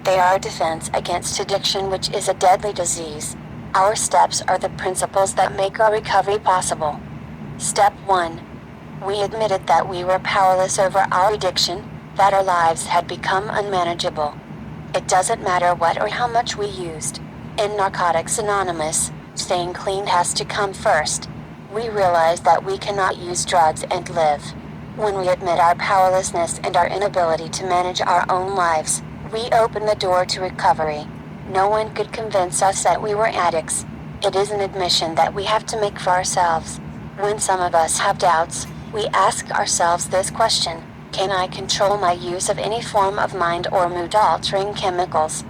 They are a defense against addiction, which is a deadly disease. Our steps are the principles that make our recovery possible. Step 1. We admitted that we were powerless over our addiction, that our lives had become unmanageable. It doesn't matter what or how much we used. In Narcotics Anonymous, staying clean has to come first. We realize that we cannot use drugs and live. When we admit our powerlessness and our inability to manage our own lives, we open the door to recovery. No one could convince us that we were addicts. It is an admission that we have to make for ourselves. When some of us have doubts, we ask ourselves this question: can I control my use of any form of mind or mood-altering chemicals?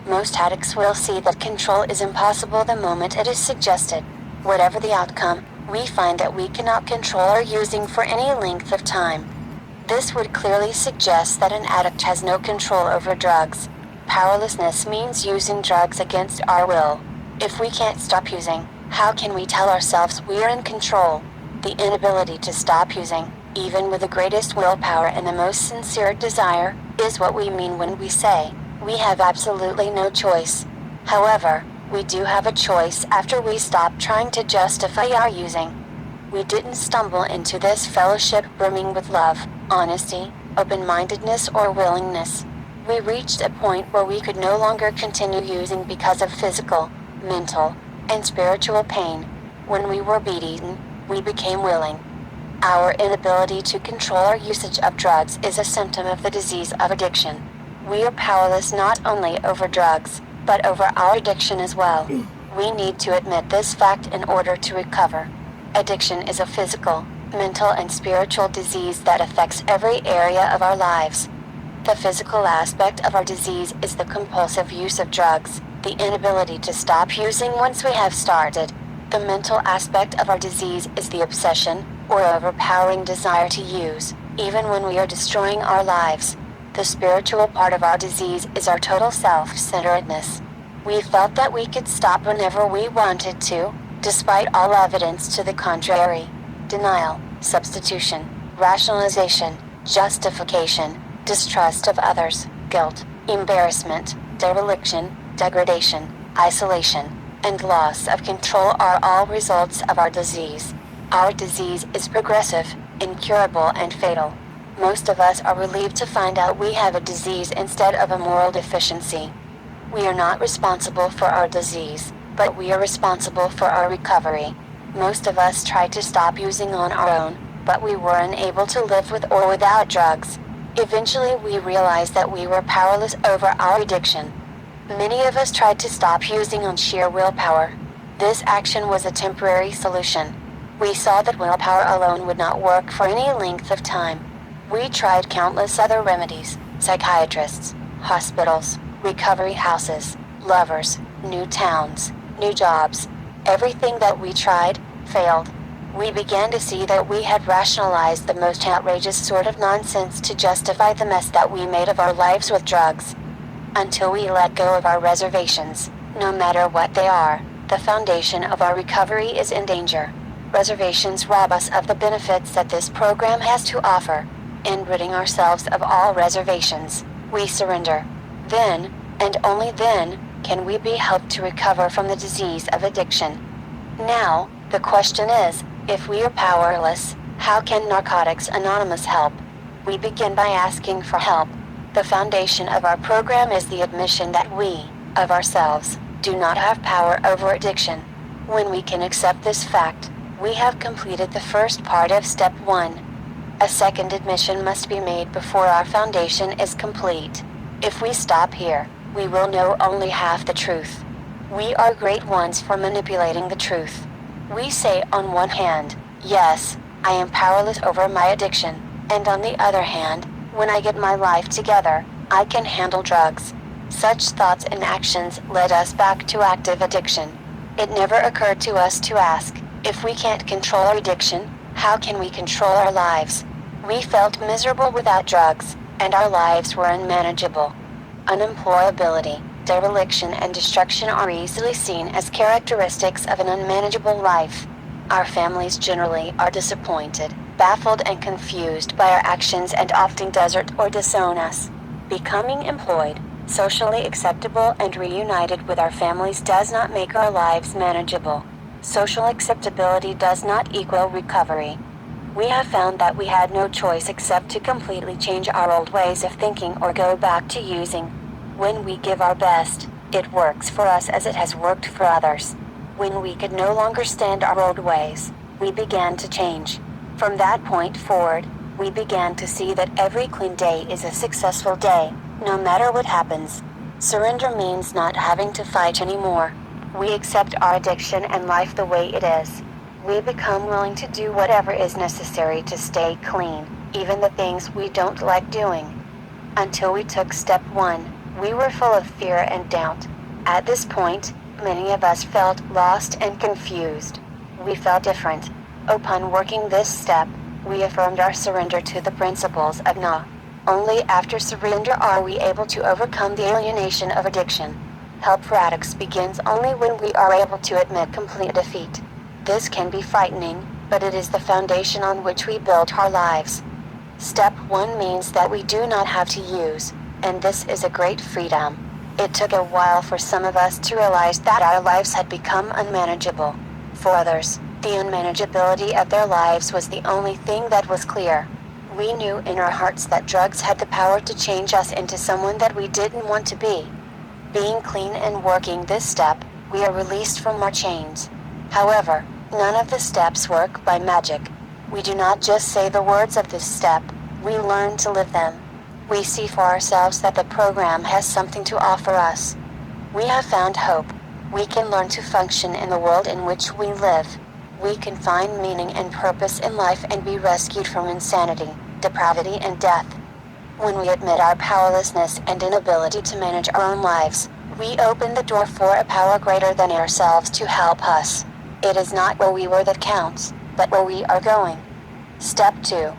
Most addicts will see that control is impossible the moment it is suggested. Whatever the outcome, we find that we cannot control our using for any length of time. This would clearly suggest that an addict has no control over drugs. Powerlessness means using drugs against our will. If we can't stop using, how can we tell ourselves we are in control? The inability to stop using, even with the greatest willpower and the most sincere desire, is what we mean when we say, we have absolutely no choice. However, we do have a choice after we stop trying to justify our using. We didn't stumble into this fellowship brimming with love, honesty, open-mindedness, or willingness. We reached a point where we could no longer continue using because of physical, mental, and spiritual pain. When we were beaten, we became willing. Our inability to control our usage of drugs is a symptom of the disease of addiction. We are powerless not only over drugs, but over our addiction as well. We need to admit this fact in order to recover. Addiction is a physical, mental, and spiritual disease that affects every area of our lives. The physical aspect of our disease is the compulsive use of drugs, the inability to stop using once we have started. The mental aspect of our disease is the obsession, or overpowering desire to use, even when we are destroying our lives. The spiritual part of our disease is our total self-centeredness. We felt that we could stop whenever we wanted to, despite all evidence to the contrary. Denial, substitution, rationalization, justification, distrust of others, guilt, embarrassment, dereliction, degradation, isolation, and loss of control are all results of our disease. Our disease is progressive, incurable, and fatal. Most of us are relieved to find out we have a disease instead of a moral deficiency. We are not responsible for our disease, but we are responsible for our recovery. Most of us tried to stop using on our own, but we were unable to live with or without drugs. Eventually we realized that we were powerless over our addiction. Many of us tried to stop using on sheer willpower. This action was a temporary solution. We saw that willpower alone would not work for any length of time. We tried countless other remedies: psychiatrists, hospitals, recovery houses, lovers, new towns, new jobs. Everything that we tried failed. We began to see that we had rationalized the most outrageous sort of nonsense to justify the mess that we made of our lives with drugs. Until we let go of our reservations, no matter what they are, the foundation of our recovery is in danger. Reservations rob us of the benefits that this program has to offer. In ridding ourselves of all reservations, we surrender. Then, and only then, can we be helped to recover from the disease of addiction. Now, the question is, if we are powerless, how can Narcotics Anonymous help? We begin by asking for help. The foundation of our program is the admission that we, of ourselves, do not have power over addiction. When we can accept this fact, we have completed the first part of Step 1. A second admission must be made before our foundation is complete. If we stop here, we will know only half the truth. We are great ones for manipulating the truth. We say on one hand, yes, I am powerless over my addiction, and on the other hand, when I get my life together, I can handle drugs. Such thoughts and actions led us back to active addiction. It never occurred to us to ask, if we can't control our addiction, how can we control our lives? We felt miserable without drugs, and our lives were unmanageable. Unemployability, dereliction, and destruction are easily seen as characteristics of an unmanageable life. Our families generally are disappointed, baffled, and confused by our actions and often desert or disown us. Becoming employed, Socially acceptable and reunited with our families does not make our lives manageable. Social acceptability does not equal recovery. We have found that we had no choice except to completely change our old ways of thinking or go back to using. When we give our best, it works for us as it has worked for others. When we could no longer stand our old ways, we began to change. From that point forward, we began to see that every clean day is a successful day, no matter what happens. Surrender means not having to fight anymore. We accept our addiction and life the way it is. We become willing to do whatever is necessary to stay clean, even the things we don't like doing. Until we took step one, we were full of fear and doubt. At this point, many of us felt lost and confused. We felt different. Upon working this step, we affirmed our surrender to the principles of Na. Only after surrender are we able to overcome the alienation of addiction. Help for addicts begins only when we are able to admit complete defeat. This can be frightening, but it is the foundation on which we build our lives. Step 1 means that we do not have to use, and this is a great freedom. It took a while for some of us to realize that our lives had become unmanageable. For others, the unmanageability of their lives was the only thing that was clear. We knew in our hearts that drugs had the power to change us into someone that we didn't want to be. Being clean and working this step, we are released from our chains. However, none of the steps work by magic. We do not just say the words of this step, we learn to live them. We see for ourselves that the program has something to offer us. We have found hope. We can learn to function in the world in which we live. We can find meaning and purpose in life and be rescued from insanity, depravity, and death. When we admit our powerlessness and inability to manage our own lives, we open the door for a power greater than ourselves to help us. It is not where we were that counts, but where we are going. Step 2.